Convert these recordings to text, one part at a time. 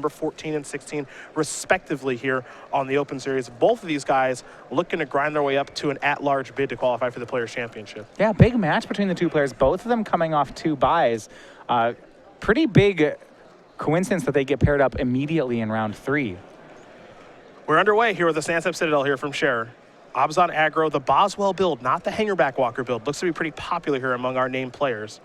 number 14 and 16 respectively here on the Open Series. Both of these guys looking to grind their way up to an at-large bid to qualify for the Players' Championship. Yeah, big match between the two players. Both of them coming off 2 buys. Pretty big coincidence that they get paired up immediately in round 3. We're underway here with the Sansep Citadel here from Scherer. Abzan aggro, the Boswell build, not the Hangerback Walker build. Looks to be pretty popular here among our named players.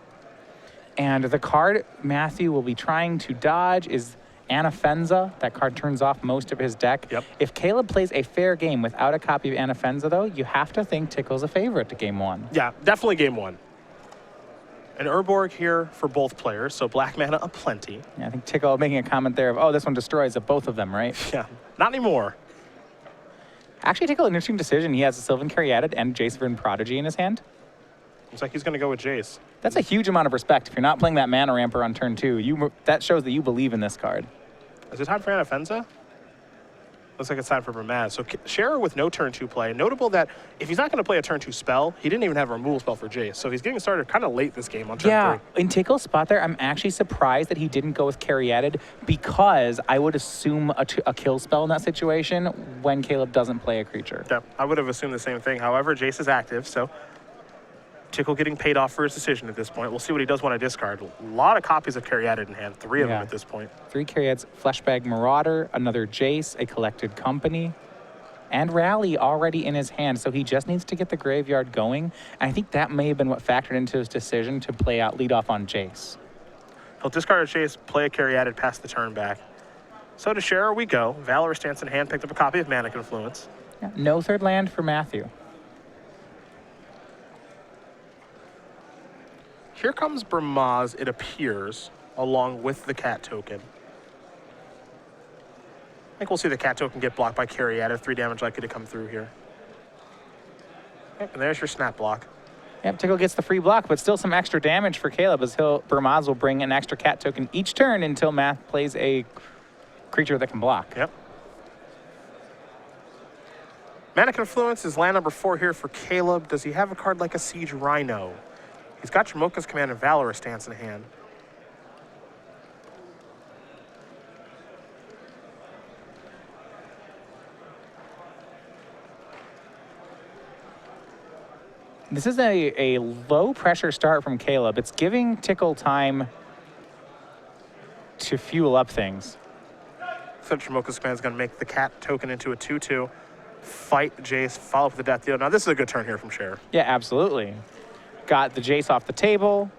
And the card Matthew will be trying to dodge is Anafenza. That card turns off most of his deck. Yep. If Caleb plays a fair game without a copy of Anafenza, though, you have to think Tickal's a favorite to game 1. Yeah, definitely game 1. An Urborg here for both players, so black mana aplenty. Yeah, I think Tickal making a comment there of, oh, this one destroys of both of them, right? Yeah, not anymore. Actually, Tickal, an interesting decision. He has a Sylvan Caryatid and Jace Prodigy in his hand. Looks like he's going to go with Jace. That's a huge amount of respect. If you're not playing that mana ramper on turn 2, that shows that you believe in this card. Is it time for Anafenza? Looks like it's time for Bramaz. So Scherer with no turn 2 play. Notable that if he's not going to play a turn 2 spell, he didn't even have a removal spell for Jace. So he's getting started kind of late this game on turn 3. In Tickal's spot there, I'm actually surprised that he didn't go with Caryatid because I would assume a kill spell in that situation when Caleb doesn't play a creature. Yeah, I would have assumed the same thing. However, Jace is active, so Tickal getting paid off for his decision at this point. We'll see what he does want to discard. A lot of copies of Caryatid in hand, 3 of them at this point. 3 Caryatids, Fleshbag Marauder, another Jace, a Collected Company, and Rally already in his hand, so he just needs to get the graveyard going. And I think that may have been what factored into his decision to play out lead off on Jace. He'll discard a Jace, play a Caryatid, pass the turn back. So to Scherer we go. Valorous stance in hand, picked up a copy of Manic Influence. Yeah, no third land for Matthew. Here comes Bramaz, it appears, along with the cat token. I think we'll see the cat token get blocked by Caryatid. 3 damage likely to come through here. Yep, and there's your snap block. Yep, Tickal gets the free block, but still some extra damage for Caleb as Bramaz will bring an extra cat token each turn until Math plays a creature that can block. Yep. Manic Influence is land number 4 here for Caleb. Does he have a card like a Siege Rhino? He's got Jamoka's Command and Valorous Stance in hand. This is a low-pressure start from Caleb. It's giving Tickal time to fuel up things. So Jamoka's Command is going to make the cat token into a 2/2. Fight Jace, follow up with the Death Deal. Now this is a good turn here from Scherer. Yeah, absolutely. Got the Jace off the table,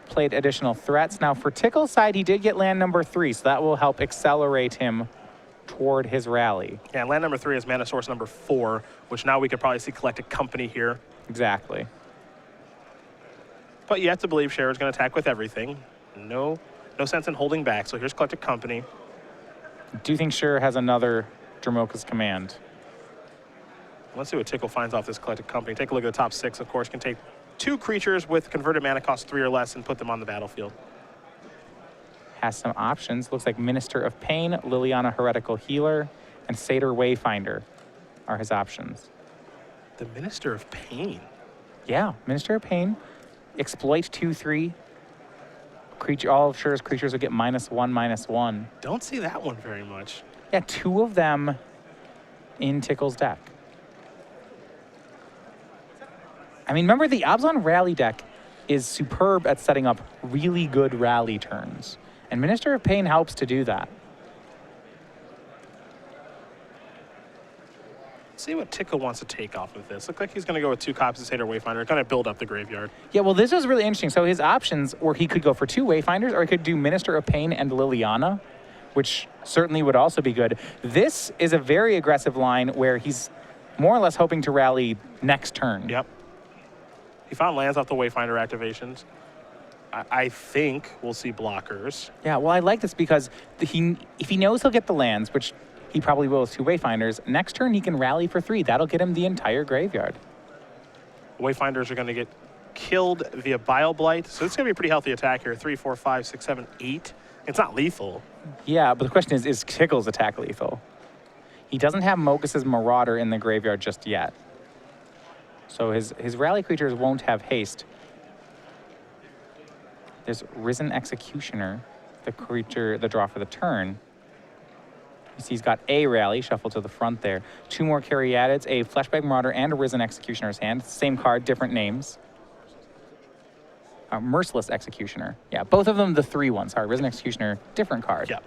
played additional threats. Now for Tickal's side, he did get land number 3, so that will help accelerate him toward his rally. Yeah, land number 3 is mana source number 4, which now we could probably see Collected Company here. Exactly. But you have to believe Scherer's going to attack with everything. No sense in holding back, so here's Collected Company. Do you think Scherer has another Jamoka's Command? Let's see what Tickal finds off this Collected Company. Take a look at the top 6, of course. Can take 2 creatures with converted mana cost 3 or less and put them on the battlefield. Has some options. Looks like Minister of Pain, Liliana Heretical Healer, and Satyr Wayfinder are his options. The Minister of Pain? Yeah, Minister of Pain. Exploit 2/3. All of Scherer's creatures will get -1/-1. Don't see that one very much. Yeah, 2 of them in Tickal's deck. I mean, remember the Abzan Rally deck is superb at setting up really good rally turns. And Minister of Pain helps to do that. Let's see what Tickal wants to take off of this. Looks like he's going to go with 2 copies of Satyr Wayfinder. Going to build up the graveyard. Yeah, well, this was really interesting. So his options were he could go for 2 Wayfinders, or he could do Minister of Pain and Liliana, which certainly would also be good. This is a very aggressive line where he's more or less hoping to rally next turn. Yep. He found lands off the Wayfinder activations. I think we'll see blockers. Yeah, well, I like this because if he knows he'll get the lands, which he probably will with 2 Wayfinders, next turn he can rally for 3. That'll get him the entire graveyard. Wayfinders are going to get killed via Bile Blight, so it's going to be a pretty healthy attack here. 3, 4, 5, 6, 7, 8. It's not lethal. Yeah, but the question is Tickle's attack lethal? He doesn't have Mogus's Marauder in the graveyard just yet. So his rally creatures won't have haste. There's Risen Executioner. the creature, the draw for the turn. You see he's got a rally shuffled to the front there. 2 more Caryatids, a Fleshbag Marauder, and a Risen Executioner's hand. Same card, different names. Merciless Executioner. Yeah, both of them the 3/1. Sorry, Risen Executioner, different card. Yeah.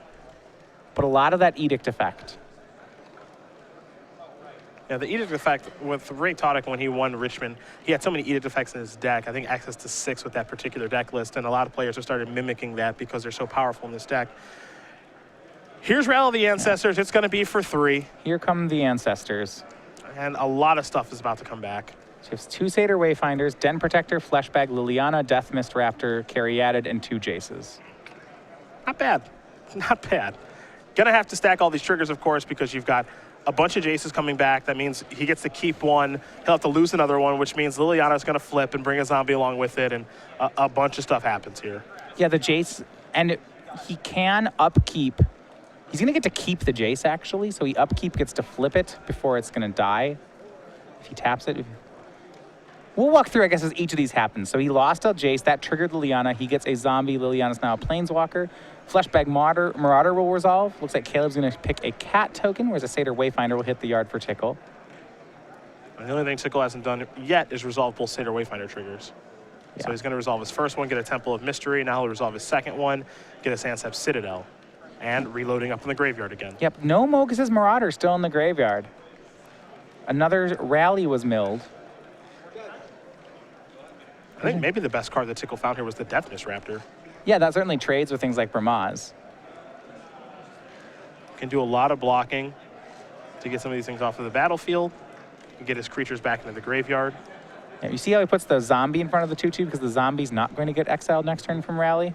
But a lot of that Edict effect. Yeah, the Edict effect with Ray Todic when he won Richmond, he had so many Edict effects in his deck. I think access to 6 with that particular deck list, and a lot of players have started mimicking that because they're so powerful in this deck. Here's Rally of the Ancestors. It's going to be for 3. Here come the Ancestors. And a lot of stuff is about to come back. So he has 2 Satyr Wayfinders, Den Protector, Fleshbag Liliana, Death Mist Raptor, Caryatid, and 2 Jaces. Not bad. Not bad. Gonna have to stack all these triggers, of course, because you've got a bunch of Jaces coming back. That means he gets to keep one. He'll have to lose another one, which means Liliana's going to flip and bring a zombie along with it, and a bunch of stuff happens here. Yeah, the Jace, and he can upkeep. He's going to get to keep the Jace, actually, so he upkeep gets to flip it before it's going to die. If he taps it. We'll walk through, I guess, as each of these happens. So he lost a Jace. That triggered Liliana. He gets a zombie. Liliana's now a Planeswalker. Fleshbag Marauder will resolve. Looks like Caleb's going to pick a cat token, whereas a Satyr Wayfinder will hit the yard for Tickal. And the only thing Tickal hasn't done yet is resolve both Satyr Wayfinder triggers. Yeah. So he's going to resolve his first one, get a Temple of Mystery. Now he'll resolve his second one, get a Sandsep Citadel. And reloading up in the graveyard again. Yep, no Mogus's Marauder still in the graveyard. Another rally was milled. I think maybe the best card that Tickal found here was the Death Mist Raptor. Yeah, that certainly trades with things like Bramaz. Can do a lot of blocking to get some of these things off of the battlefield. Can get his creatures back into the graveyard. Yeah, you see how he puts the zombie in front of the 2/2 because the zombie's not going to get exiled next turn from rally?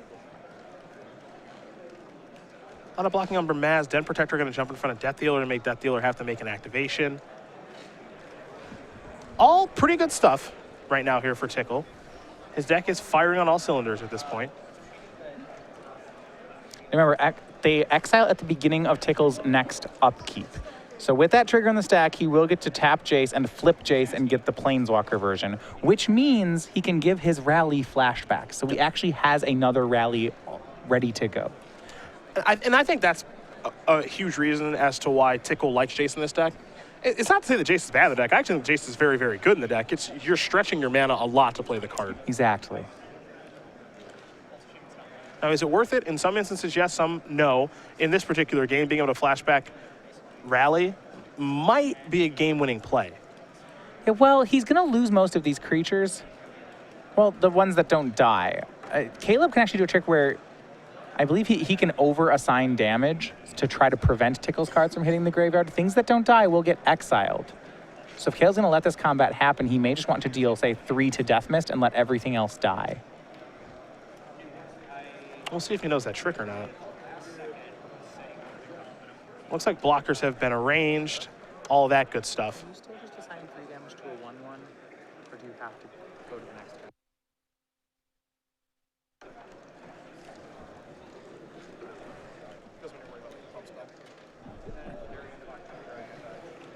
A lot of blocking on Bramaz. Den Protector going to jump in front of Death Dealer and make Death Dealer have to make an activation. All pretty good stuff right now here for Tickal. His deck is firing on all cylinders at this point. Remember, they exile at the beginning of Tickal's next upkeep. So with that trigger in the stack, he will get to tap Jace and flip Jace and get the Planeswalker version, which means he can give his rally flashback. So he actually has another rally ready to go. And I think that's a huge reason as to why Tickal likes Jace in this deck. It's not to say that Jace is bad in the deck. I actually think Jace is very, very good in the deck. You're stretching your mana a lot to play the card. Exactly. Now, is it worth it? In some instances, yes, some no. In this particular game, being able to flashback rally might be a game-winning play. Yeah, well, he's going to lose most of these creatures. Well, the ones that don't die. Caleb can actually do a trick where I believe he can over-assign damage to try to prevent Tickal's cards from hitting the graveyard. Things that don't die will get exiled. So if Caleb's going to let this combat happen, he may just want to deal, say, 3 to Death Mist and let everything else die. We'll see if he knows that trick or not. Looks like blockers have been arranged, all that good stuff. Do you still just assign 3 damage to a 1/1, or do you have to go to the next turn?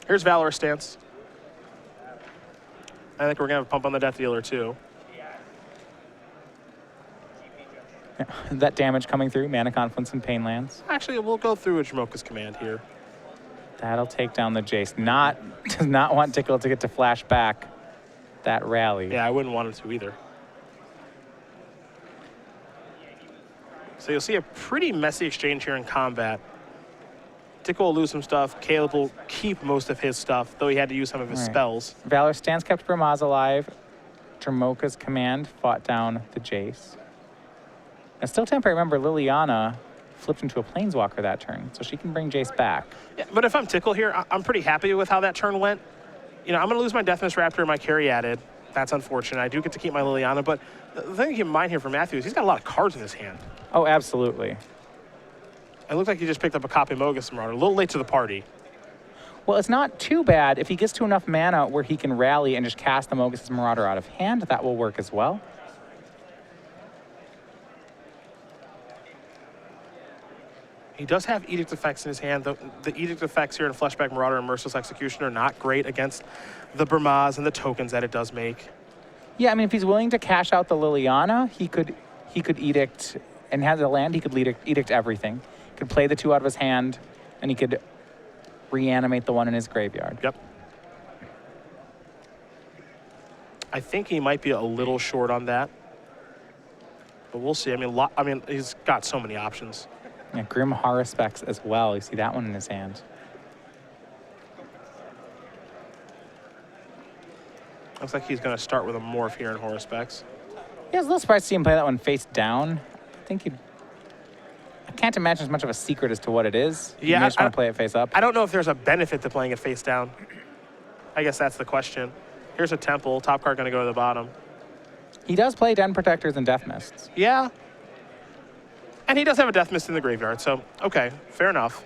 Here's Valorous Stance. I think we're going to have a pump on the Death Dealer, too. That damage coming through, Mana Confluence and Pain Lands. Actually, we'll go through a Jamoka's command here. That'll take down the Jace. Does not want Tickal to get to flash back that rally. Yeah, I wouldn't want him to either. So you'll see a pretty messy exchange here in combat. Tickal will lose some stuff. Caleb will keep most of his stuff, though he had to use some of his spells. Valor Stance kept Bramaz alive. Jamoka's command fought down the Jace. And still temporary, remember, Liliana flipped into a Planeswalker that turn, so she can bring Jace back. Yeah, but if I'm Tickal here, I'm pretty happy with how that turn went. You know, I'm going to lose my Death Mist Raptor and my Caryatid. That's unfortunate. I do get to keep my Liliana, but the thing to keep in mind here for Matthew is he's got a lot of cards in his hand. Oh, absolutely. It looks like he just picked up a copy of Mogus Marauder. A little late to the party. Well, it's not too bad. If he gets to enough mana where he can rally and just cast the Mogus Marauder out of hand, that will work as well. He does have Edict effects in his hand. The Edict effects here in Fleshbag Marauder and Merciless Executioner are not great against the Bramaz and the tokens that it does make. Yeah, I mean, if he's willing to cash out the Liliana, he could Edict and has a land, he could edict everything. He could play the 2 out of his hand, and he could reanimate the 1 in his graveyard. Yep. I think he might be a little short on that, but we'll see. I mean, he's got so many options. Yeah, Grim Haruspex as well. You see that one in his hand. Looks like he's going to start with a morph here in Haruspex. Yeah, I was a little surprised to see him play that one face down. I can't imagine as much of a secret as to what it is. Yeah, you just want to play it face up. I don't know if there's a benefit to playing it face down. I guess that's the question. Here's a Temple. Top card going to go to the bottom. He does play Den Protectors and Death Mists. Yeah. And he does have a Death Mist in the graveyard, so okay, fair enough.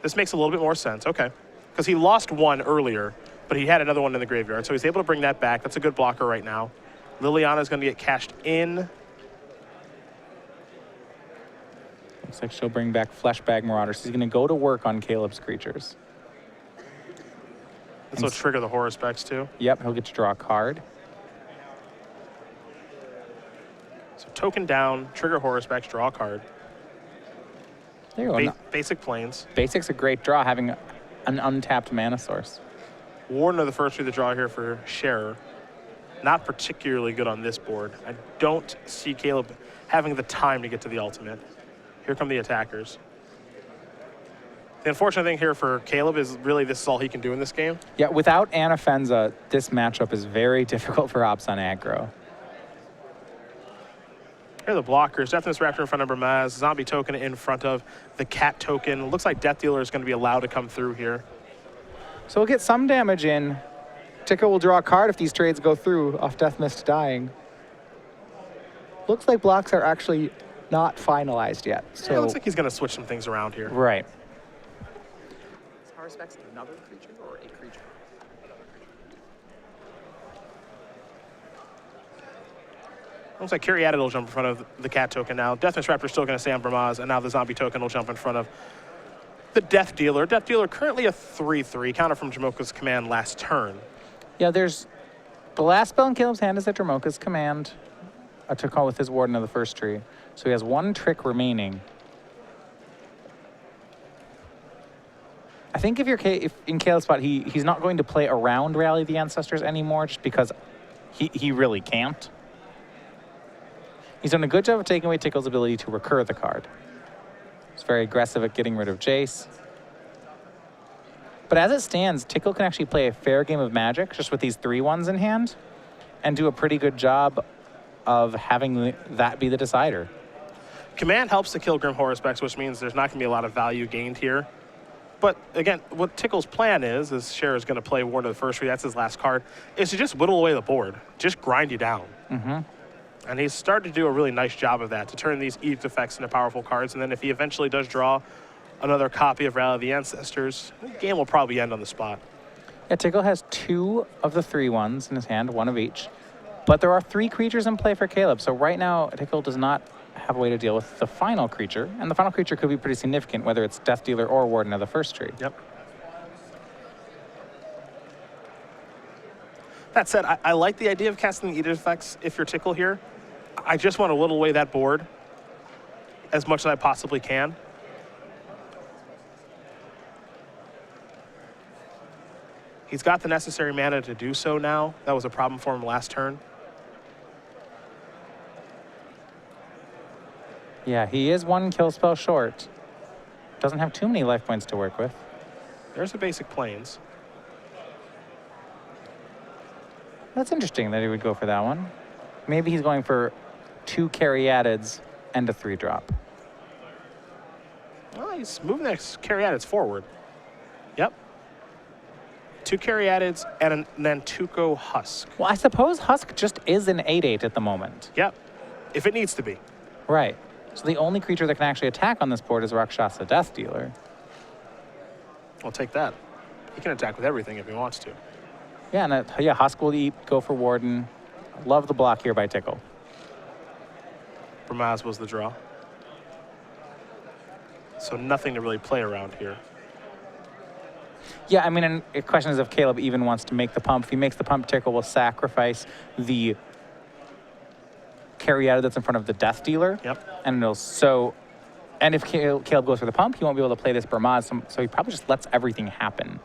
This makes a little bit more sense, okay. Because he lost 1 earlier, but he had another one in the graveyard, so he's able to bring that back. That's a good blocker right now. Liliana's going to get cashed in. Looks like she'll bring back Fleshbag Marauders. He's going to go to work on Caleb's creatures. This will trigger the Horror Specs too. Yep, he'll get to draw a card. So token down, trigger Horror Specs, draw a card. There you go. Basic planes. Basic's a great draw, having an untapped mana source. Warden of the first 3 to draw here for Scherer. Not particularly good on this board. I don't see Caleb having the time to get to the ultimate. Here come the attackers. The unfortunate thing here for Caleb is really this is all he can do in this game. Yeah, without Anafenza, this matchup is very difficult for Ops on aggro. Here are the blockers. Death Mist Raptor in front of Bramaz. Zombie token in front of the cat token. Looks like Death Dealer is going to be allowed to come through here. So we'll get some damage in. Tickal will draw a card if these trades go through off Death Mist dying. Looks like blocks are actually not finalized yet. So Yeah, it looks like he's going to switch some things around here. right. Is Haruspex another creature or a creature? Looks like Kyriadid will jump in front of the cat token now. Death Mist Raptor is still going to stay on Bramaz, and now the zombie token will jump in front of the Death Dealer. Death Dealer currently a 3/3, counter from Jamoka's command last turn. Yeah, there's the last spell in Caleb's hand is at Dramoka's command. I took call with his Warden of the first tree. So he has 1 trick remaining. I think if in Caleb's spot, he's not going to play around Rally the Ancestors anymore just because he really can't. He's done a good job of taking away Tickal's ability to recur the card. He's very aggressive at getting rid of Jace. But as it stands, Tickal can actually play a fair game of Magic just with these 3/1s in hand and do a pretty good job of having that be the decider. Command helps to kill Grim Horror Specs, which means there's not going to be a lot of value gained here. But again, what Tickal's plan is Scherer is going to play Warden of the first tree, that's his last card, is to just whittle away the board, just grind you down. And he's started to do a really nice job of that, to turn these Edict effects into powerful cards. And then if he eventually does draw another copy of Rally of the Ancestors, the game will probably end on the spot. Yeah, Tickal has 2 of the 3/1s in his hand, 1 of each. But there are 3 creatures in play for Caleb. So right now, Tickal does not have a way to deal with the final creature. And the final creature could be pretty significant, whether it's Death Dealer or Warden of the first tree. Yep. That said, I like the idea of casting the Edict effects if you're Tickal here. I just want to whittle away that board as much as I possibly can. He's got the necessary mana to do so now. That was a problem for him last turn. Yeah, he is 1 kill spell short. Doesn't have too many life points to work with. There's the basic planes. That's interesting that he would go for that one. Maybe he's going for 2 Caryatids and a 3-drop. Well, he's moving that Caryatids forward. Yep. 2 Caryatids and then Tuco Husk. Well, I suppose Husk just is an 8/8 at the moment. Yep. If it needs to be. Right. So the only creature that can actually attack on this board is Rakshasa Death Dealer. I'll take that. He can attack with everything if he wants to. Yeah, and yeah, Husk will go for Warden. Love the block here by Tickal. Bramaz was the draw. So nothing to really play around here. Yeah, I mean, and the question is if Caleb even wants to make the pump. If he makes the pump, Tickal will sacrifice the Caryatid that's in front of the Death Dealer. Yep. And and if Caleb goes for the pump, he won't be able to play this Brahmaz, so he probably just lets everything happen.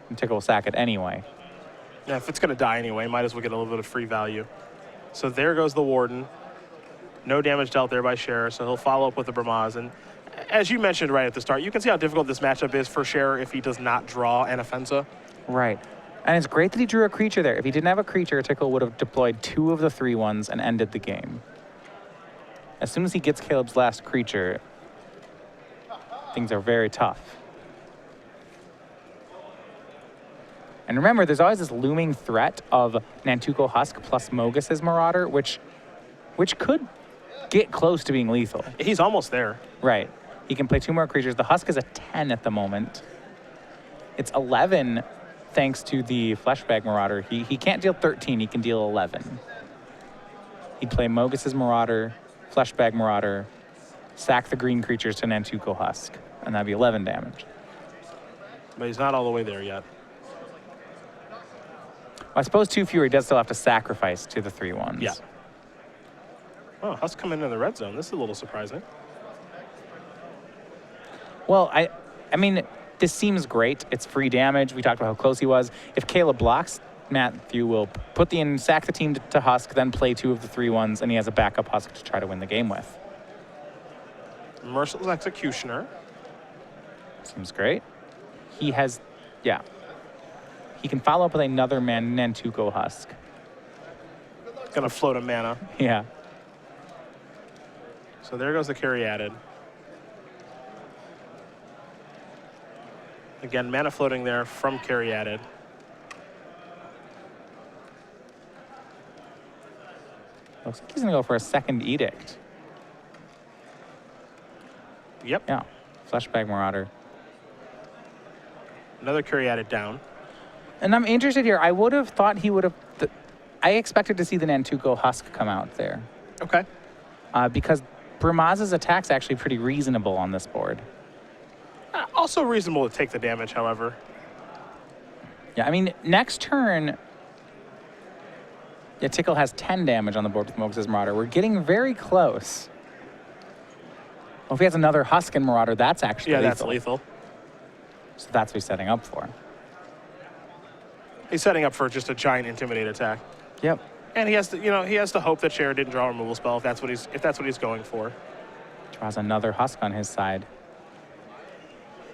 And Tickal will sack it anyway. Yeah, if it's going to die anyway, might as well get a little bit of free value. So there goes the Warden. No damage dealt there by Scherer, so he'll follow up with the Brahmaz. And as you mentioned right at the start, you can see how difficult this matchup is for Scherer if he does not draw an Offensa. Right. And it's great that he drew a creature there. If he didn't have a creature, Tickal would have deployed 2 of the 3/1s and ended the game. As soon as he gets Caleb's last creature, things are very tough. And remember, there's always this looming threat of Nantuko Husk plus Mogus's Marauder, which could get close to being lethal. He's almost there. Right. He can play 2 more creatures. The Husk is a 10 at the moment. It's 11 thanks to the Fleshbag Marauder. He can't deal 13, he can deal 11. He'd play Mogus's Marauder, Fleshbag Marauder, sack the green creatures to Nantuko Husk, and that'd be 11 damage. But he's not all the way there yet. Well, I suppose 2 fewer, he does still have to sacrifice to the 3/1s. Yeah. Oh, Husk coming into the red zone. This is a little surprising. Well, I mean, this seems great. It's free damage. We talked about how close he was. If Caleb blocks, Matthew will sack the team to Husk, then play 2 of the 3/1s, and he has a backup Husk to try to win the game with. Merciless Executioner. Seems great. He has, yeah. He can follow up with another Nantuko Husk. Gonna float a mana. Yeah. So there goes the Caryatid. Again, mana floating there from Caryatid. Looks like he's gonna go for a second Edict. Yep. Yeah. Fleshbag Marauder. Another Caryatid down. And I'm interested here. I would have thought he would have. I expected to see the Nantuko Husk come out there. Okay. Because Brahmaz's attack's actually pretty reasonable on this board. Also reasonable to take the damage, however. Yeah, I mean, next turn, yeah, Tickal has 10 damage on the board with Mogus's Marauder. We're getting very close. Well, if he has another Husk and Marauder, that's actually lethal. That's lethal. So that's what he's setting up for. He's setting up for just a giant Intimidate attack. Yep. And he has to hope that Scherer didn't draw a removal spell if that's what he's going for. Draws another Husk on his side.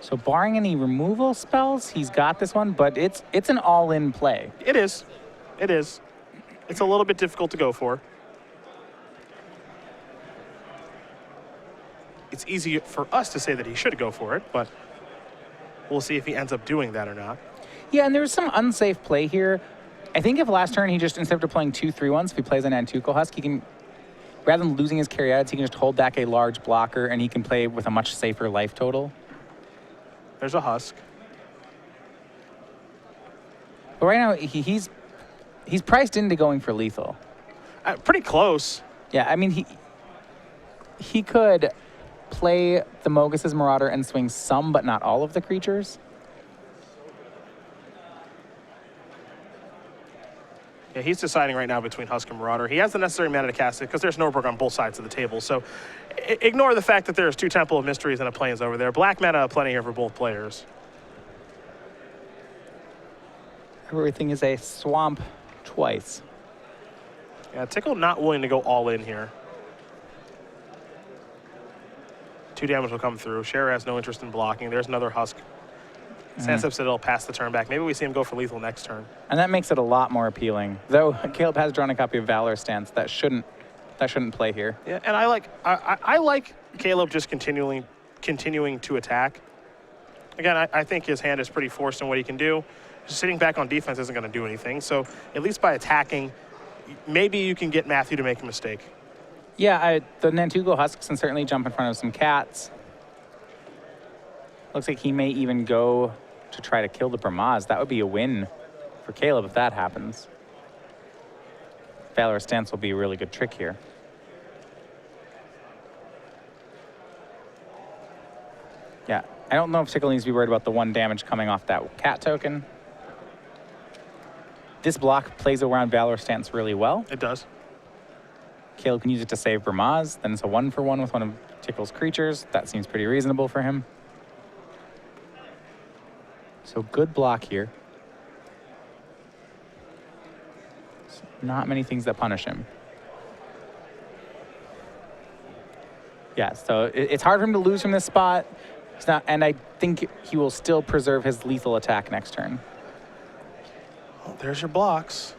So barring any removal spells, he's got this one, but it's an all-in play. It is. It is. It's a little bit difficult to go for. It's easy for us to say that he should go for it, but we'll see if he ends up doing that or not. Yeah, and there's some unsafe play here. I think if last turn he just, instead of deploying 2 3/1s, if he plays an Nantuko Husk, he can, rather than losing his Caryatids, he can just hold back a large blocker and he can play with a much safer life total. There's a Husk. But right now, he's priced into going for lethal. Pretty close. Yeah, I mean, he could play the Mogus's Marauder and swing some, but not all of the creatures. Yeah, he's deciding right now between Husk and Marauder. He has the necessary mana to cast it because there's Norberg on both sides of the table. So ignore the fact that there's 2 Temple of Mysteries and a Plains over there. Black mana plenty here for both players. Everything is a swamp twice. Yeah, Tickal not willing to go all in here. 2 damage will come through. Scherer has no interest in blocking. There's another Husk. Sandsep Citadel pass the turn back. Maybe we see him go for lethal next turn. And that makes it a lot more appealing. Though Caleb has drawn a copy of Valor Stance, that shouldn't play here. Yeah, and I like Caleb just continuing to attack. Again, I think his hand is pretty forced in what he can do. Just sitting back on defense isn't going to do anything. So at least by attacking, maybe you can get Matthew to make a mistake. Yeah, the Nantuko Husks can certainly jump in front of some cats. Looks like he may even go to try to kill the Brahmaz. That would be a win for Caleb if that happens. Valor Stance will be a really good trick here. Yeah, I don't know if Tickal needs to be worried about the 1 damage coming off that cat token. This block plays around Valor Stance really well. It does. Caleb can use it to save Bramaz. Then it's a 1-for-1 with one of Tickal's creatures. That seems pretty reasonable for him. So good block here. Not many things that punish him. Yeah, so it's hard for him to lose from this spot. It's not, and I think he will still preserve his lethal attack next turn. Well, there's your blocks.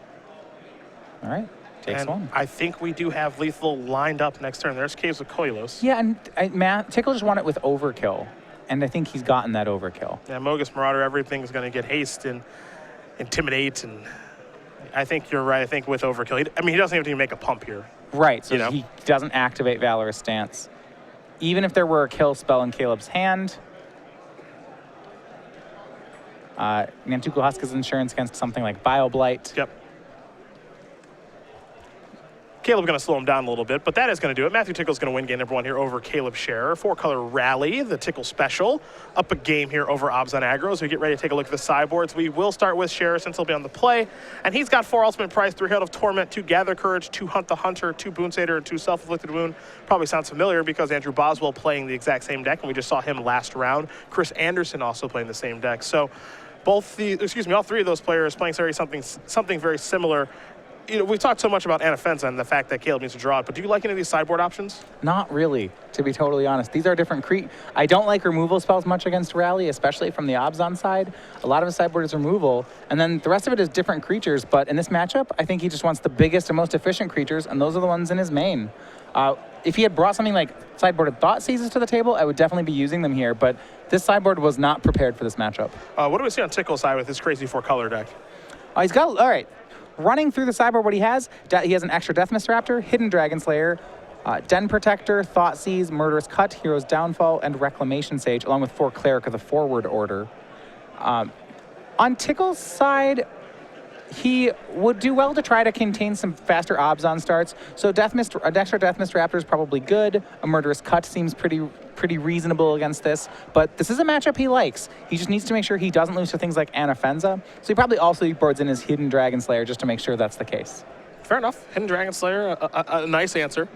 All right, takes And one. I think we do have lethal lined up next turn. There's Caves of Koilos. Yeah, and Tickal just won it with overkill, and I think he's gotten that overkill. Yeah, Mogus Marauder, everything's going to get haste and intimidate, and I think you're right. I think with overkill, he doesn't even need to make a pump here. Right, so You know? he doesn't activate Valorous Stance. Even if there were a kill spell in Caleb's hand, Nantuko Husk is insurance against something like Bioblight. Yep. Caleb going to slow him down a little bit, but that is going to do it. Matthew Tickle's going to win game number 1 here over Caleb Scherer. 4-color rally, the Tickle special. Up a game here over Obs on Aggro as we get ready to take a look at the sideboards. We will start with Scherer since he'll be on the play. And he's got 4 Ultimate Price, 3 Hail of Torment, 2 Gather Courage, 2 Hunt the Hunter, 2 Boon Satyr, and 2 Self-Inflicted Wound. Probably sounds familiar because Andrew Boswell playing the exact same deck, and we just saw him last round. Chris Anderson also playing the same deck. So all 3 of those players playing something very similar. We've talked so much about Anafenza and the fact that Caleb needs to draw it, but do you like any of these sideboard options? Not really, to be totally honest. These are different I don't like removal spells much against Rally, especially from the Obzon side. A lot of his sideboard is removal, and then the rest of it is different creatures, but in this matchup, I think he just wants the biggest and most efficient creatures, and those are the ones in his main. If he had brought something like sideboarded Thought Seizes to the table, I would definitely be using them here, but this sideboard was not prepared for this matchup. What do we see on Tickle's side with his crazy 4-color deck? He's got, all right. Running through the sideboard, what he has an extra Death Mist Raptor, Hidden Dragon Slayer, Den Protector, Thought Seize, Murderous Cut, Hero's Downfall, and Reclamation Sage, along with 4 Cleric of the Forward Order. On Tickle's side, he would do well to try to contain some faster Obzon starts. So an extra Death Mist Raptor is probably good. A Murderous Cut seems pretty reasonable against this. But this is a matchup he likes. He just needs to make sure he doesn't lose to things like Anafenza. So he probably also boards in his Hidden Dragon Slayer just to make sure that's the case. Fair enough. Hidden Dragon Slayer, a nice answer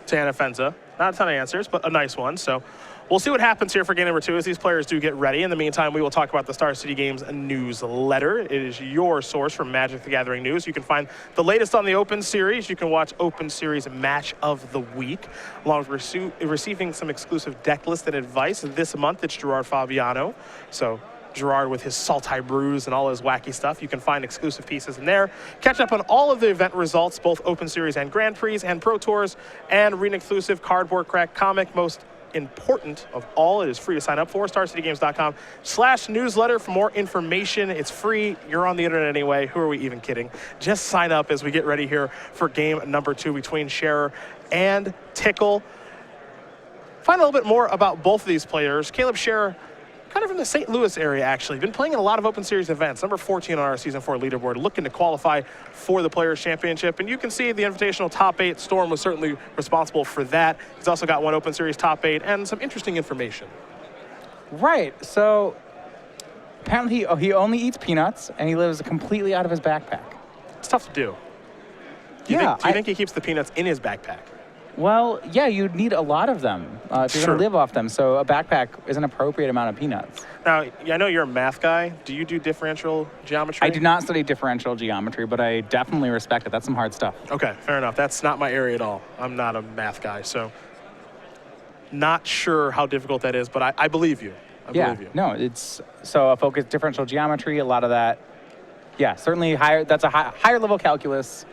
to Anafenza. Not a ton of answers, but a nice one. So we'll see what happens here for game number 2 as these players do get ready. In the meantime, we will talk about the Star City Games newsletter. It is your source for Magic the Gathering news. You can find the latest on the Open Series. You can watch Open Series Match of the Week, along with receiving some exclusive deck list and advice. This month, it's Gerard Fabiano. So Gerard with his Saltai Brews and all his wacky stuff. You can find exclusive pieces in there. Catch up on all of the event results, both Open Series and Grand Prix and Pro Tours, and arena-exclusive Cardboard Crack comic. Most important of all, it is free to sign up for. StarCityGames.com/newsletter for more information. It's free. You're on the internet anyway. Who are we even kidding? Just sign up as we get ready here for game number 2 between Scherer and Tickle. Find a little bit more about both of these players. Caleb Scherer, kind of from the St. Louis area, actually. Been playing in a lot of Open Series events. Number 14 on our Season 4 leaderboard, looking to qualify for the Players' Championship. And you can see the Invitational Top 8. Storm was certainly responsible for that. He's also got one Open Series Top 8 and some interesting information. Right, so apparently he only eats peanuts, and he lives completely out of his backpack. It's tough to do. Do you think he keeps the peanuts in his backpack? Well, yeah, you'd need a lot of them if you're going to live off them. So a backpack is an appropriate amount of peanuts. Now, I know you're a math guy. Do you do differential geometry? I do not study differential geometry, but I definitely respect it. That's some hard stuff. Okay, fair enough. That's not my area at all. I'm not a math guy, so not sure how difficult that is, but I believe you. I believe you. No, it's so a focus differential geometry, a lot of that. Yeah, certainly higher. That's a higher level calculus.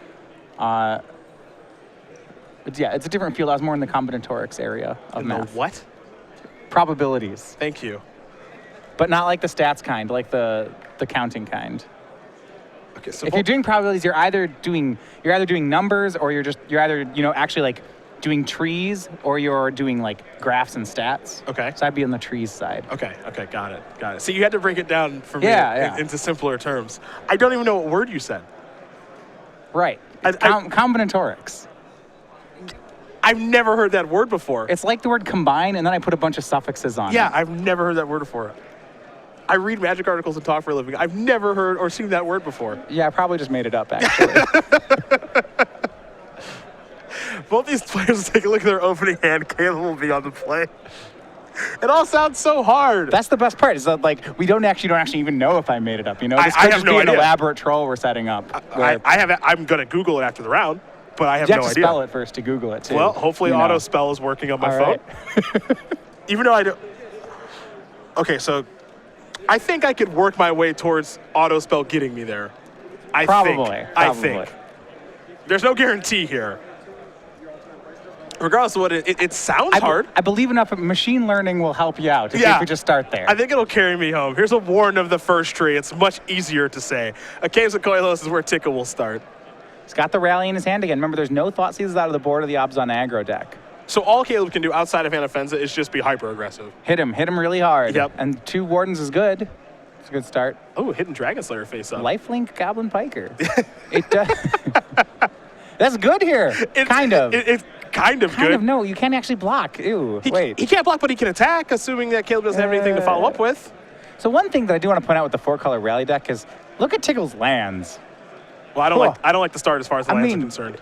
But yeah, it's a different field. I was more in the combinatorics area of math. The what? Probabilities. Thank you. But not like the stats kind, like the counting kind. Okay, so if you're doing probabilities, you're either doing numbers, or you're either actually like doing trees, or you're doing like graphs and stats. Okay. So I'd be on the trees side. Okay, got it. So you had to break it down for me into simpler terms. I don't even know what word you said. Right. Combinatorics. I've never heard that word before. It's like the word combine, and then I put a bunch of suffixes on it. Yeah, I've never heard that word before. I read Magic articles and talk for a living. I've never heard or seen that word before. Yeah, I probably just made it up, actually. both these players take a look at their opening hand. Caleb will be on the play. It all sounds so hard. That's the best part. Is that like we don't actually even know if I made it up. You know, this I could have just no be an idea. elaborate troll we're setting up. I'm gonna Google it after the round, but I have You no have to idea. spell it first to Google it too. Well, hopefully you know. auto spell is working on my All phone. right. Even though I do. Okay, so I think I could work my way towards auto spell getting me there. I think. There's no guarantee here. Regardless of what it sounds hard. I believe enough machine learning will help you out if you could just start there. I think it'll carry me home. Here's a warden of the first tree. It's much easier to say. A Caves of Koilos is where Tickal will start. He's got the rally in his hand again. Remember, there's no thought seizes out of the board of the Obs on aggro deck. So all Caleb can do outside of Anafenza is just be hyper aggressive. Hit him really hard. Yep. And 2 wardens is good. It's a good start. Oh, hidden Dragon Slayer face up. Lifelink Goblin Piker. It does. That's good here. Kind of. It's kind of good. No, you can't actually block. Ew. Wait. He can't block, but he can attack, assuming that Caleb doesn't have anything to follow up with. So one thing that I do want to point out with the 4-color rally deck is look at Tickal's lands. Well, I don't like the start as far as the lands are concerned.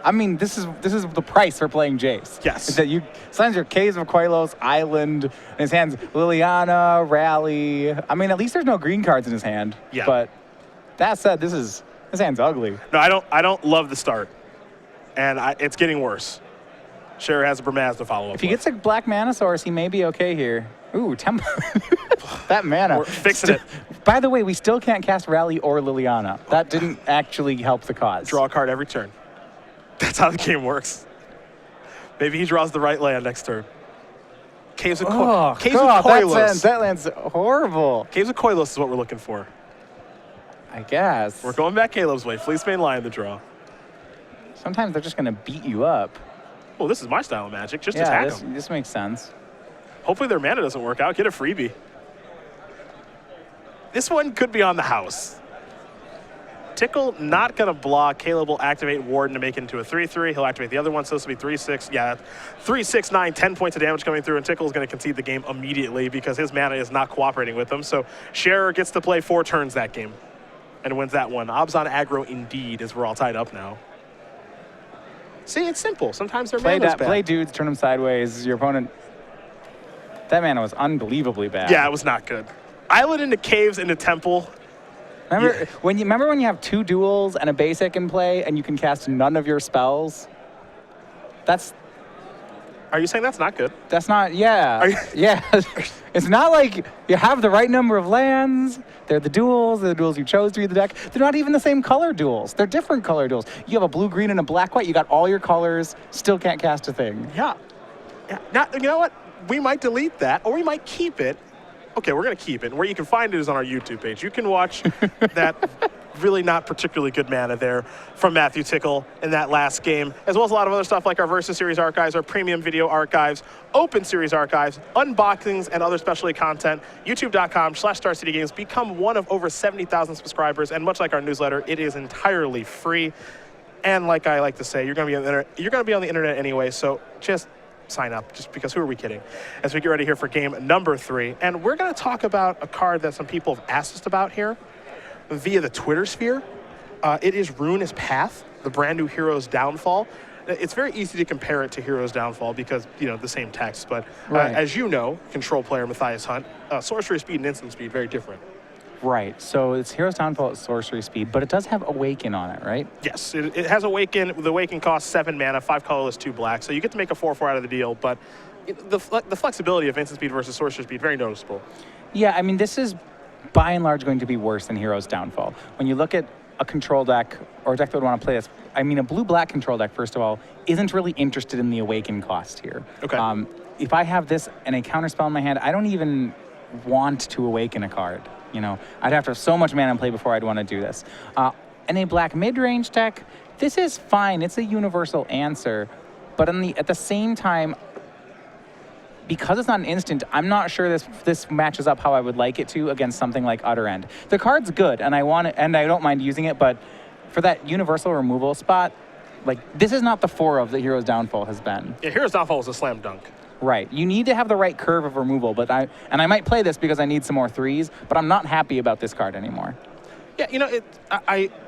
I mean, this is the price for playing Jace. Yes. Is that you signs your Caves of Koilos, Island, in his hands, Liliana, Rally. I mean, at least there's no green cards in his hand. Yeah. But that said, this hand's ugly. No, I don't love the start, and it's getting worse. Scherer has a Bramaz to follow up. If he gets a black mana source, he may be okay here. Ooh, tempo. That mana. We're fixing it. By the way, we still can't cast Rally or Liliana. That didn't actually help the cause. Draw a card every turn. That's how the game works. Maybe he draws the right land next turn. Caves of Koilos. That land's horrible. Caves of Koilos is what we're looking for. I guess. We're going back Caleb's way. Fleece Mane Lion the draw. Sometimes they're just going to beat you up. Well, this is my style of Magic. Just attack them. This makes sense. Hopefully their mana doesn't work out. Get a freebie. This one could be on the house. Tickal not going to block. Caleb will activate Warden to make it into a 3-3. He'll activate the other one, so this will be 3-6. Yeah, 3-6, 9, 10 points of damage coming through, and Tickal is going to concede the game immediately because his mana is not cooperating with him. So Scherer gets to play 4 turns that game and wins that one. Obs on aggro indeed, as we're all tied up now. See, it's simple. Sometimes their mana's bad. Play dudes, turn them sideways. Your opponent... That mana was unbelievably bad. Yeah, it was not good. Island into Caves into Temple. Remember when you have 2 duels and a basic in play and you can cast none of your spells? Are you saying that's not good? That's not, yeah. Yeah. It's not like you have the right number of lands. They're the duels you chose to read the deck. They're not even the same color duels. They're different color duels. You have a blue-green and a black-white. You got all your colors, still can't cast a thing. Yeah. Now, you know what? We might delete that, or we might keep it. Okay, we're going to keep it. And where you can find it is on our YouTube page. You can watch that really not particularly good mana there from Matthew Tickal in that last game, as well as a lot of other stuff like our Versus Series archives, our premium video archives, Open Series archives, unboxings, and other specialty content. YouTube.com/StarCityGames. Become one of over 70,000 subscribers, and much like our newsletter, it is entirely free. And like I like to say, you're going to be on the internet anyway, so just sign up, just because who are we kidding? As we get ready here for game number 3, and we're going to talk about a card that some people have asked us about here via the Twitter sphere. It is Ruinous Path, the brand new Hero's Downfall. It's very easy to compare it to Hero's Downfall because, the same text, but as you know, control player Matthias Hunt, sorcery speed and instant speed, very different. Right, so it's Hero's Downfall at sorcery speed, but it does have Awaken on it, right? Yes, it has Awaken. The Awaken costs 7 mana, 5 colorless, 2 black, so you get to make a 4/4 out of the deal, but the flexibility of instant speed versus sorcery speed, very noticeable. Yeah, I mean, this is by and large going to be worse than Hero's Downfall. When you look at a control deck, or a deck that would want to play this, I mean, a blue-black control deck, first of all, isn't really interested in the Awaken cost here. Okay. If I have this and a counterspell in my hand, I don't even want to Awaken a card. I'd have to have so much mana in play before I'd want to do this. In a black mid-range deck, this is fine. It's a universal answer. But at the same time, because it's not an instant, I'm not sure this matches up how I would like it to against something like Utter End. The card's good, and I don't mind using it, but for that universal removal spot, this is not the 4 of the Hero's Downfall has been. Yeah, Hero's Downfall was a slam dunk. Right. You need to have the right curve of removal, but I might play this because I need some more 3s, but I'm not happy about this card anymore. Yeah,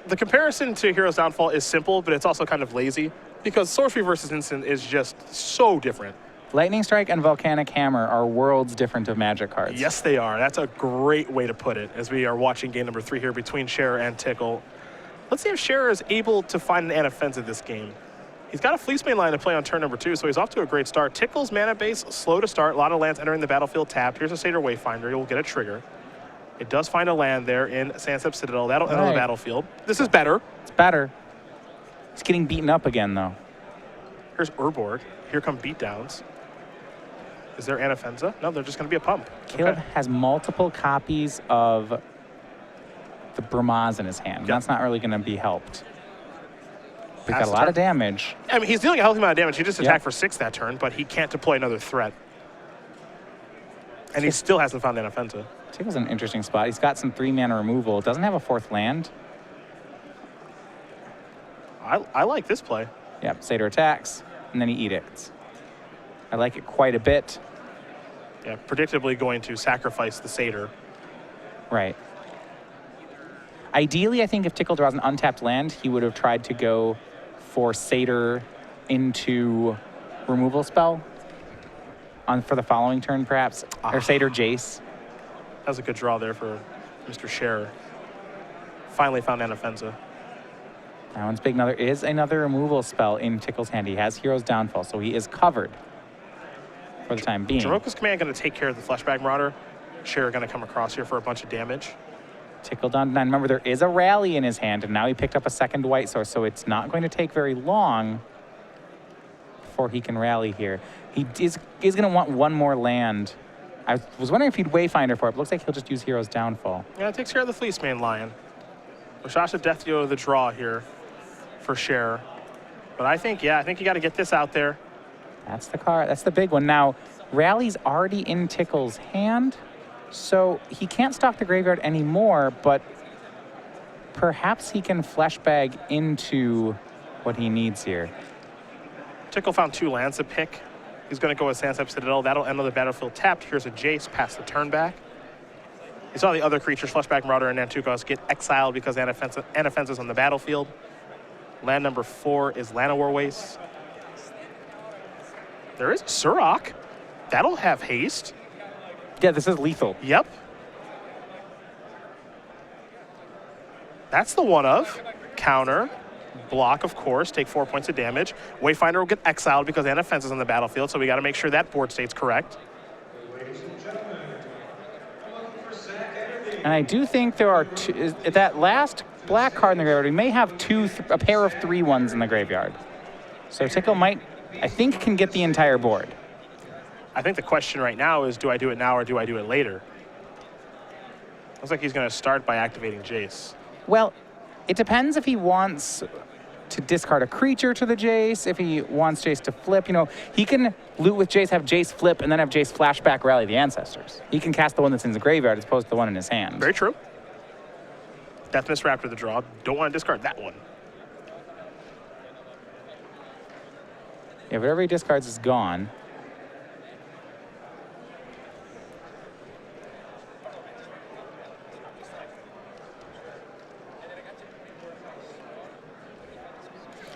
the comparison to Hero's Downfall is simple, but it's also kind of lazy. Because Sorcery versus Instant is just so different. Lightning Strike and Volcanic Hammer are worlds different of Magic cards. Yes, they are. That's a great way to put it as we are watching game number 3 here between Scherer and Tickal. Let's see if Scherer is able to find an Anafenza this game. He's got a Fleecemane line to play on turn number 2, so he's off to a great start. Tickal's mana base, slow to start. A lot of lands entering the battlefield tapped. Here's a Satyr Wayfinder. He'll get a trigger. It does find a land there in Sansep Citadel. That'll enter the battlefield. This is better. It's better. It's getting beaten up again, though. Here's Urborg. Here come beatdowns. Is there Anafenza? No, they're just going to be a pump. Caleb has multiple copies of the Bramaz in his hand. That's not really going to be helped. We've got a lot of damage. I mean, he's dealing a healthy amount of damage. He just attacked for 6 that turn, but he can't deploy another threat. And he still hasn't found Anafenza. Tickal's an interesting spot. He's got some 3-mana removal. Doesn't have a 4th land. I like this play. Yep, Satyr attacks, and then he edicts. I like it quite a bit. Yeah, predictably going to sacrifice the Satyr. Right. Ideally, I think if Tickal draws an untapped land, he would have tried to go for Satyr into removal spell for the following turn, perhaps, or Satyr Jace. That was a good draw there for Mr. Scherer. Finally found Anafenza. That one's big. There is another removal spell in Tickal's hand. He has Hero's Downfall, so he is covered for the time being. Jaroka's Command going to take care of the Fleshback Marauder. Scherer going to come across here for a bunch of damage. Tickal down to 9. Remember, there is a rally in his hand, and now he picked up a second white source, so it's not going to take very long before he can rally here. He is going to want one more land. I was wondering if he'd Wayfinder for it, but looks like he'll just use Hero's Downfall. Yeah, it takes care of the Fleecemane Lion. Rashasha Death Dealer the draw here for Scherer. But I think you got to get this out there. That's the card. That's the big one. Now, Rally's already in Tickal's hand, so he can't stock the graveyard anymore, but perhaps he can fleshbag into what he needs here. Tickal found 2 lands to pick. He's going to go with Sansep Citadel. That'll end on the battlefield tapped. Here's a Jace past the turn back. You saw the other creatures, Fleshback Marauder and Nantukos, get exiled because Anafenza's on the battlefield. Land number 4 is Llanowar Waste. There is Surrak. That'll have haste. Yeah, this is lethal. Yep. That's the one of. Counter. Block, of course. Take 4 points of damage. Wayfinder will get exiled because Anafenza's on the battlefield, so we got to make sure that board state's correct. And I do think there are two, that last black card in the graveyard, we may have a pair of 3/1s in the graveyard. So Tickal might, I think, can get the entire board. I think the question right now is, do I do it now or do I do it later? Looks like he's going to start by activating Jace. Well, it depends if he wants to discard a creature to the Jace, if he wants Jace to flip. You know, he can loot with Jace, have Jace flip, and then have Jace flashback rally the ancestors. He can cast the one that's in the graveyard as opposed to the one in his hand. Very true. Death Mist Raptor the draw. Don't want to discard that one. Yeah, whatever he discards is gone.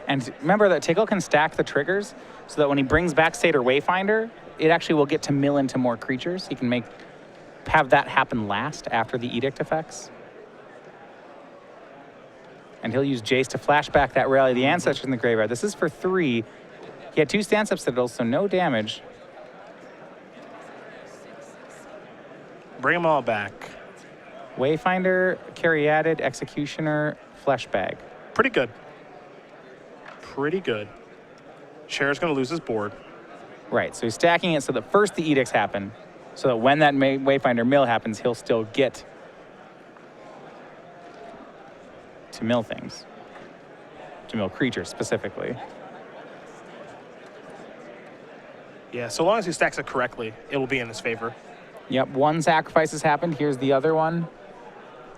And remember that Tickal can stack the triggers so that when he brings back Satyr Wayfinder, it actually will get to mill into more creatures. He can have that happen last after the edict effects. And he'll use Jace to flash back that rally the ancestors in the graveyard. This is for 3. He had 2 Sansep Citadels, so no damage. Bring them all back. Wayfinder, Caryatid, Executioner, Fleshbag. Pretty good. Pretty good. Scherer's going to lose his board. Right, so he's stacking it so that first the edicts happen, so that when that Wayfinder mill happens, he'll still get to mill things. To mill creatures, specifically. Yeah, so long as he stacks it correctly, it will be in his favor. Yep, 1 sacrifice has happened. Here's the other one.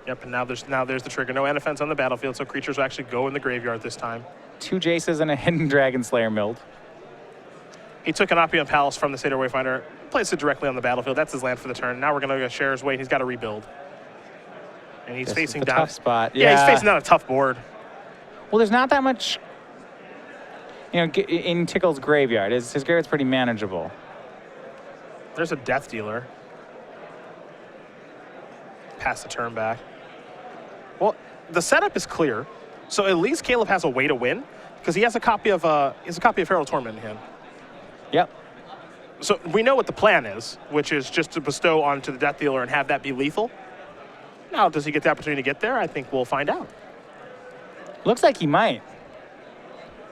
Yep, and now there's the trigger. No Anafenza on the battlefield, so creatures will actually go in the graveyard this time. 2 Jaces and a Hidden Dragon Slayer milled. He took an Oppium Palace from the Satyr Wayfinder, placed it directly on the battlefield. That's his land for the turn. Now we're going to go Scherer's way, and he's got to rebuild. And he's facing down. Tough spot. Yeah, he's facing down a tough board. Well, there's not that much. in Tickal's graveyard. His graveyard's pretty manageable. There's a Death Dealer. Pass the turn back. Well, the setup is clear, so at least Caleb has a way to win because he has a copy of Herald Torment in hand. Yep. So we know what the plan is, which is just to bestow onto the Death Dealer and have that be lethal. Now, does he get the opportunity to get there? I think we'll find out. Looks like he might.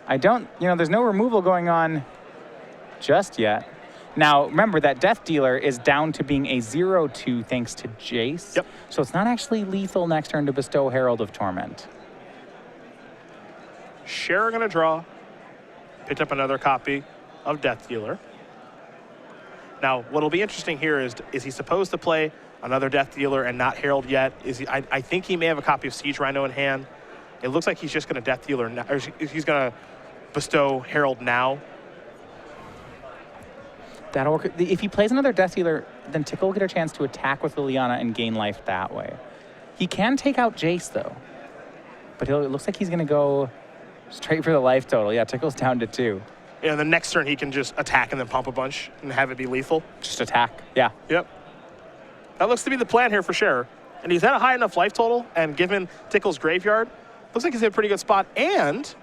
I don't, there's no removal going on just yet. Now, remember that Death Dealer is down to being a 0/2 thanks to Jace. Yep. So it's not actually lethal next turn to bestow Herald of Torment. Scherer gonna draw. Picked up another copy of Death Dealer. Now, what'll be interesting here is he supposed to play another Death Dealer and not Herald yet? I think he may have a copy of Siege Rhino in hand. It looks like he's just gonna Death Dealer now, or he's gonna bestow Herald now. That'll work. If he plays another Death Dealer, then Tickal will get a chance to attack with Liliana and gain life that way. He can take out Jace, though. But it looks like he's going to go straight for the life total. Yeah, Tickal's down to 2. Yeah, the next turn he can just attack and then pump a bunch and have it be lethal. Just attack, yeah. Yep. That looks to be the plan here for Scherer. And he's at a high enough life total, and given Tickal's graveyard, looks like he's in a pretty good spot. And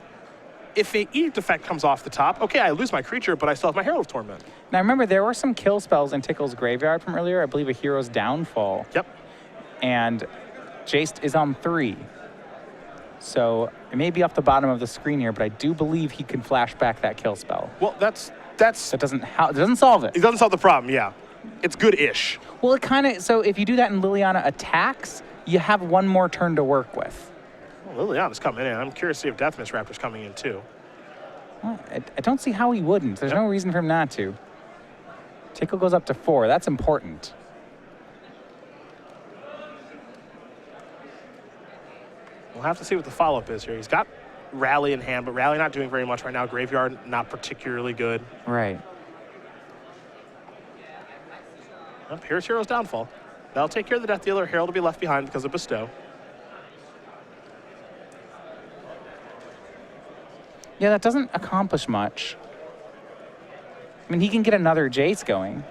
if an Edict effect comes off the top, okay, I lose my creature, but I still have my Herald of Torment. Now remember, there were some kill spells in Tickal's graveyard from earlier. I believe a Hero's Downfall. Yep. And Jace is on 3. So it may be off the bottom of the screen here, but I do believe he can flash back that kill spell. Well, that's It doesn't solve it. It doesn't solve the problem, yeah. It's good-ish. Well, it kind of, so if you do that and Liliana attacks, you have one more turn to work with. Well, Liliana's coming in. I'm curious to see if Death Mist Raptor's coming in too. Well, I don't see how he wouldn't. There's no reason for him not to. Tickal goes up to 4. That's important. We'll have to see what the follow-up is here. He's got Rally in hand, but Rally not doing very much right now. Graveyard not particularly good. Right. Well, here's Hero's Downfall. That'll take care of the Death Dealer. Herald will be left behind because of Bestow. Yeah, that doesn't accomplish much. I mean, he can get another Jace going.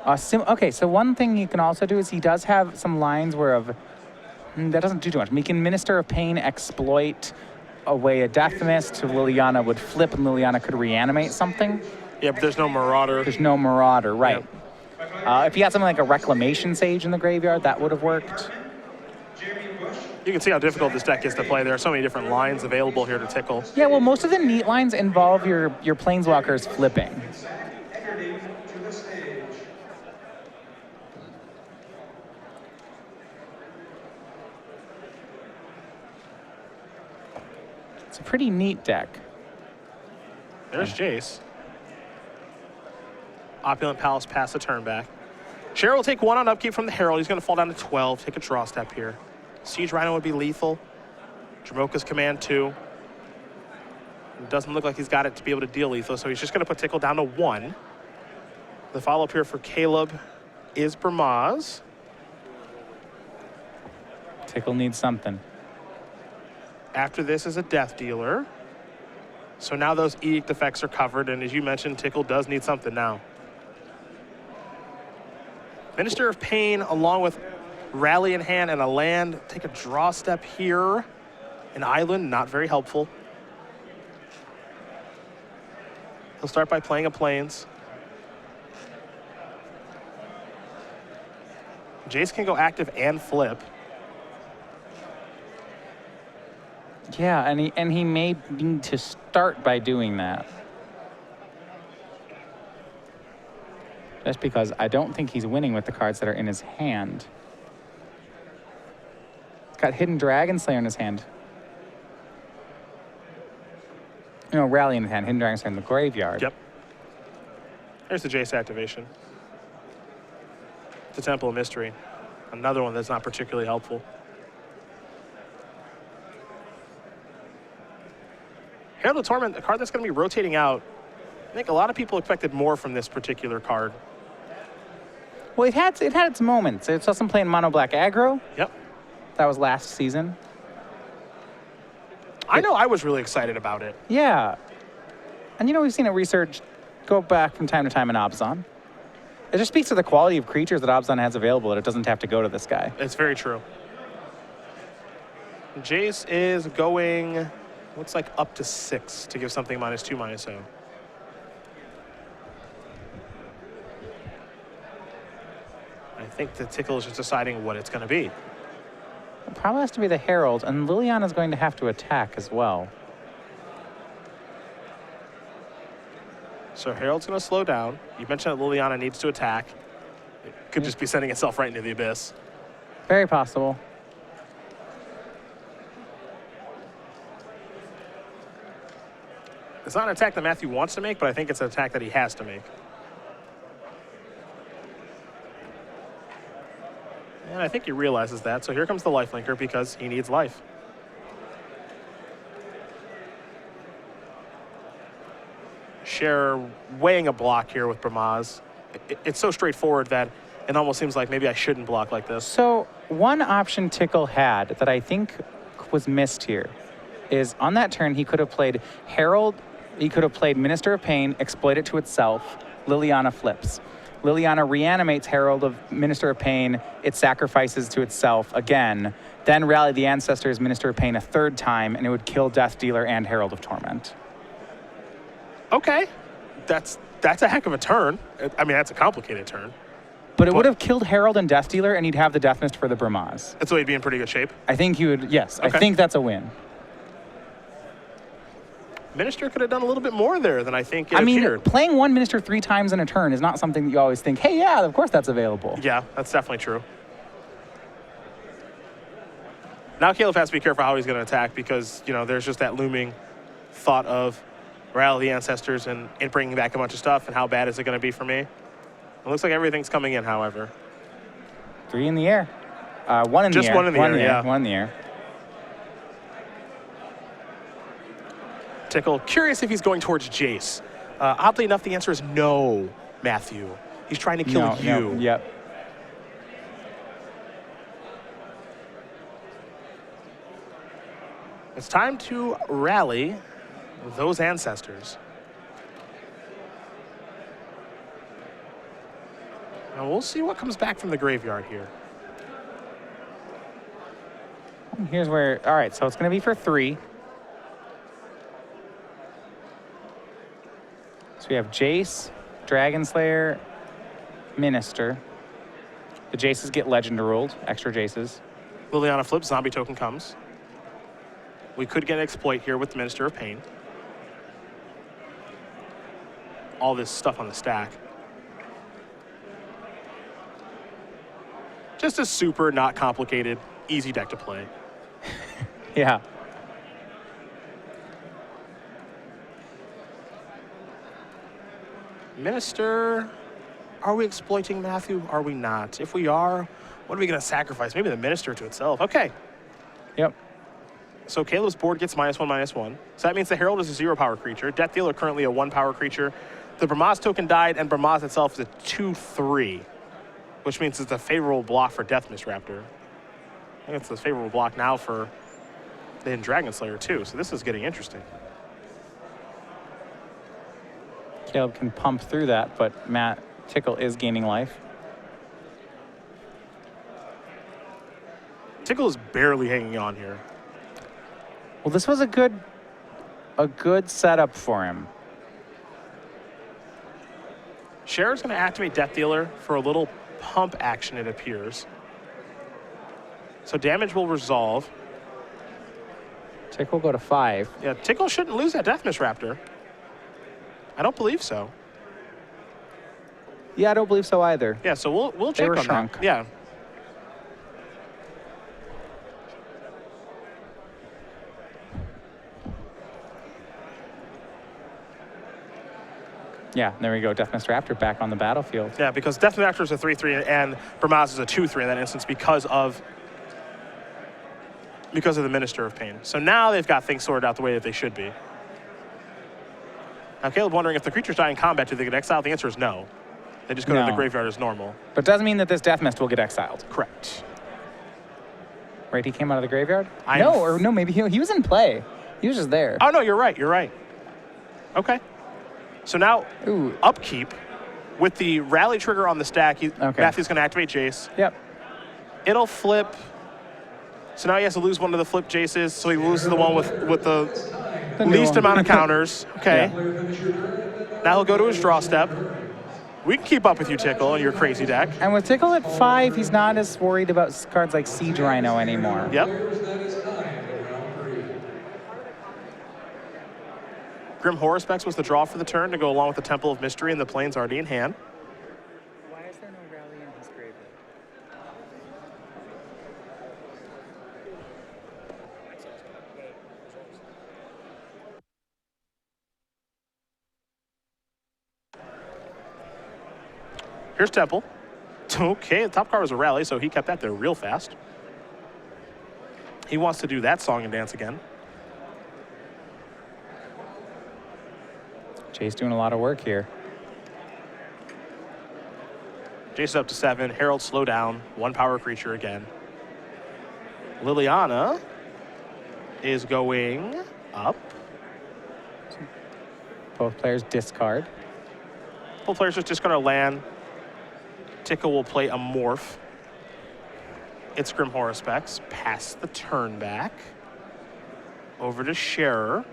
Okay, so one thing he can also do is he does have some lines where that doesn't do too much. I mean, he can Minister of Pain, exploit away a Death Mist, so Liliana would flip and Liliana could reanimate something. Yeah, but there's no Marauder. There's no Marauder, right. Yeah. If he had something like a Reclamation Sage in the graveyard, that would have worked. You can see how difficult this deck is to play. There are so many different lines available here to Tickal. Yeah, well, most of the neat lines involve your Planeswalkers flipping. It's a pretty neat deck. There's Jace. Opulent Palace pass the turn back. Scherer will take 1 on upkeep from the Herald. He's going to fall down to 12. Take a draw step here. Siege Rhino would be lethal. Jamoka's command 2. It doesn't look like he's got it to be able to deal lethal, so he's just going to put Tickal down to 1. The follow-up here for Caleb is Bermaz. Tickal needs something. After this is a Death Dealer. So now those Edict effects are covered, and as you mentioned, Tickal does need something now. Minister of Pain, along with Rally in hand and a land. Take a draw step here. An island, not very helpful. He'll start by playing a Plains. Jace can go active and flip. Yeah, and he may need to start by doing that. Just because I don't think he's winning with the cards that are in his hand. He's got Hidden Dragon Slayer in his hand. You know, Rally in his hand, Hidden Dragon Slayer in the graveyard. Yep. There's the Jace activation. The Temple of Mystery. Another one that's not particularly helpful. Herald of Torment, a card that's going to be rotating out. I think a lot of people expected more from this particular card. Well, it had its moments. It saw some playing mono black aggro. Yep. That was last season. I know I was really excited about it. Yeah. And, you know, we've seen it research go back from time to time in Abzan. It just speaks to the quality of creatures that Abzan has available, that it doesn't have to go to this guy. It's very true. Jace is going, looks like up to 6 to give something -2, -0. I think the Tickal is just deciding what it's going to be. It probably has to be the Herald, and Liliana's going to have to attack as well. So Herald's going to slow down. You mentioned that Liliana needs to attack. It could just be sending itself right into the abyss. Very possible. It's not an attack that Matthew wants to make, but I think it's an attack that he has to make. And I think he realizes that. So here comes the lifelinker because he needs life. Scherer weighing a block here with Bramaz. It's so straightforward that it almost seems like maybe I shouldn't block like this. So one option Tickal had that I think was missed here is on that turn he could have played Herald, he could have played Minister of Pain, exploit it to itself, Liliana flips. Liliana reanimates Herald of Minister of Pain, it sacrifices to itself again, then rally the Ancestors Minister of Pain a third time, and it would kill Death Dealer and Herald of Torment. Okay, that's a heck of a turn. I mean, that's a complicated turn. But it would have killed Herald and Death Dealer, and he'd have the Death Mist for the Bramaz. And so he'd be in pretty good shape. I think he would, yes. Okay. I think that's a win. Minister could have done a little bit more there than I think it I mean, appeared. playing one Minister 3 times in a turn is not something that you always think, hey, yeah, of course that's available. Yeah, that's definitely true. Now Caleb has to be careful how he's going to attack because, you know, there's just that looming thought of rally the Ancestors and bringing back a bunch of stuff, and how bad is it going to be for me? It looks like everything's coming in, however. 3 in the air. 1 in the air. Just 1 in the air, yeah. 1 in the air. Tickal, curious if he's going towards Jace. Oddly enough, the answer is no, Matthew. He's trying to kill you. No, yep. It's time to rally those Ancestors. And we'll see what comes back from the graveyard here. Here's where, all right, so it's going to be for 3. So we have Jace, Dragon Slayer, Minister. The Jaces get Legend ruled, extra Jaces. Liliana flips, zombie token comes. We could get an exploit here with the Minister of Pain. All this stuff on the stack. Just a super not complicated, easy deck to play. Yeah. Minister, are we exploiting Matthew? Are we not? If we are, what are we going to sacrifice? Maybe the Minister to itself. Okay. Yep. So Caleb's board gets -1/-1. So that means the Herald is a 0-power creature. Death Dealer currently a 1-power creature. The Bramaz token died, and Bramaz itself is a 2/3, which means it's a favorable block for Death Mist Raptor. I think it's a favorable block now for the Hidden Dragon Slayer too. So this is getting interesting. Caleb can pump through that, but Tickal is gaining life. Tickal is barely hanging on here. Well, this was a good setup for him. Scherer's going to activate Death Dealer for a little pump action, it appears. So damage will resolve. Tickal will go to 5. Yeah, Tickal shouldn't lose that Death Mist Raptor. I don't believe so. Yeah, I don't believe so either. Yeah, so we'll They check were on shrunk. that. Yeah. Yeah, there we go. Death Mist Raptor back on the battlefield. Yeah, because Death Mist Raptor is a 3/3 and Bramaz is a 2/3 in that instance because of the Minister of Pain. So now they've got things sorted out the way that they should be. Now Caleb wondering if the creatures die in combat, do they get exiled? The answer is no. They just go to the No. graveyard as normal. But it doesn't mean that this Death Mist will get exiled. Correct. Right, he came out of the graveyard? I'm No, or no, maybe he was in play. He was just there. Oh, no, you're right. You're right. Okay. So now, Ooh. upkeep with the rally trigger on the stack. Okay. Matthew's going to activate Jace. Yep. It'll flip. So now he has to lose one of the flip Jaces, so he loses the one with the least one. amount of counters. Okay. Yeah. Now he'll go to his draw step. We can keep up with you, Tickal, and your crazy deck. And with Tickal at 5, he's not as worried about cards like Siege Rhino anymore. Yep. Grim Horror Specs was the draw for the turn to go along with the Temple of Mystery and the Plains already in hand. Why is there no rally in his graveyard? Here's Temple. Okay, the top card was a rally, so he kept that there real fast. He wants to do that song and dance again. Jay's doing a lot of work here. Jace up to 7. Herald, slow down. 1 power creature again. Liliana is going up. Both players discard. Both players just discard a land. Tickal will play a morph. It's Grim Horror Specs. Pass the turn back. Over to Scherer.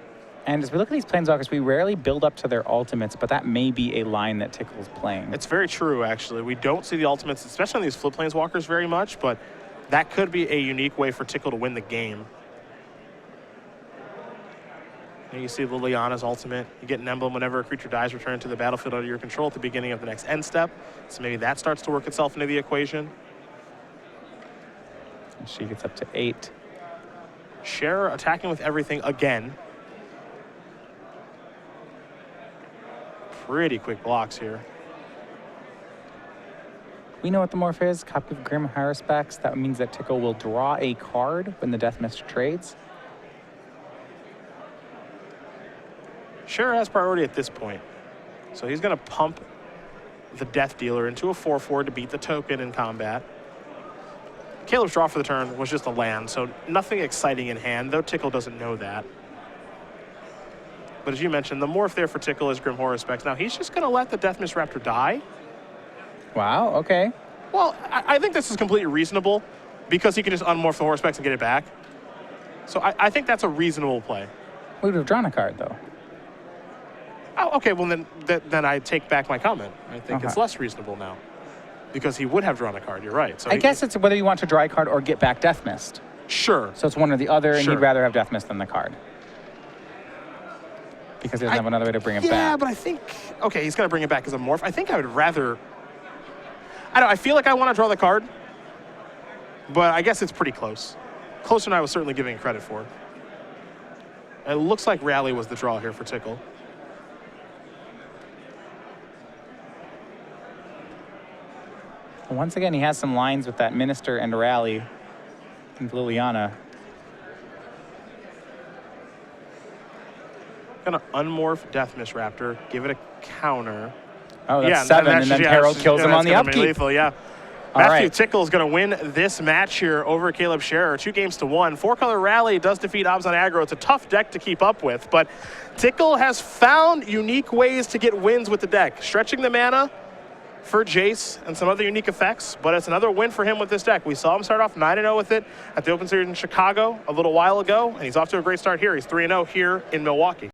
And as we look at these Planeswalkers, we rarely build up to their ultimates, but that may be a line that Tickle's playing. It's very true, actually. We don't see the ultimates, especially on these flip Planeswalkers, very much, but that could be a unique way for Tickal to win the game. Here you see Liliana's ultimate. You get an emblem whenever a creature dies, return to the battlefield under your control at the beginning of the next end step. So maybe that starts to work itself into the equation. And she gets up to 8. Scherer attacking with everything again. Pretty quick blocks here. We know what the morph is. Copy of Grim Haruspex. That means that Tickle will draw a card when the Death Mist trades. Scherer has priority at this point. So he's going to pump the Death Dealer into a 4/4 to beat the token in combat. Caleb's draw for the turn was just a land, so nothing exciting in hand, though Tickle doesn't know that. But as you mentioned, the morph there for Tickle is Grim Horror Specs. Now he's just going to let the Death Mist Raptor die. Wow, okay. Well, I think this is completely reasonable because he can just unmorph the Horror Specs and get it back. So I think that's a reasonable play. We would have drawn a card, though. Oh, okay, well then I take back my comment. I think it's less reasonable now because he would have drawn a card. You're right. So I guess it's whether you want to draw a card or get back Death Mist. Sure. So it's one or the other, and Sure. you'd rather have Death Mist than the card. Because he doesn't have another way to bring it back. Yeah, but I think, okay, he's going to bring it back as a morph. I think I would rather, I feel like I want to draw the card, but I guess it's pretty close. Closer than I was certainly giving credit for. It looks like Rally was the draw here for Tickle. Once again, he has some lines with that Minister and Rally and Liliana. Gonna unmorph Death Mist Raptor, give it a counter. Oh, that's Yeah, 7, and then Herald kills him on the that's gonna be upkeep. lethal, yeah. All Matthew right. Tickle is going to win this match here over Caleb Scherer, 2-1. 4-color Rally does defeat Obs on aggro. It's a tough deck to keep up with, but Tickle has found unique ways to get wins with the deck, stretching the mana for Jace and some other unique effects, but it's another win for him with this deck. We saw him start off 9-0 with it at the Open Series in Chicago a little while ago, and he's off to a great start here. He's 3-0 here in Milwaukee.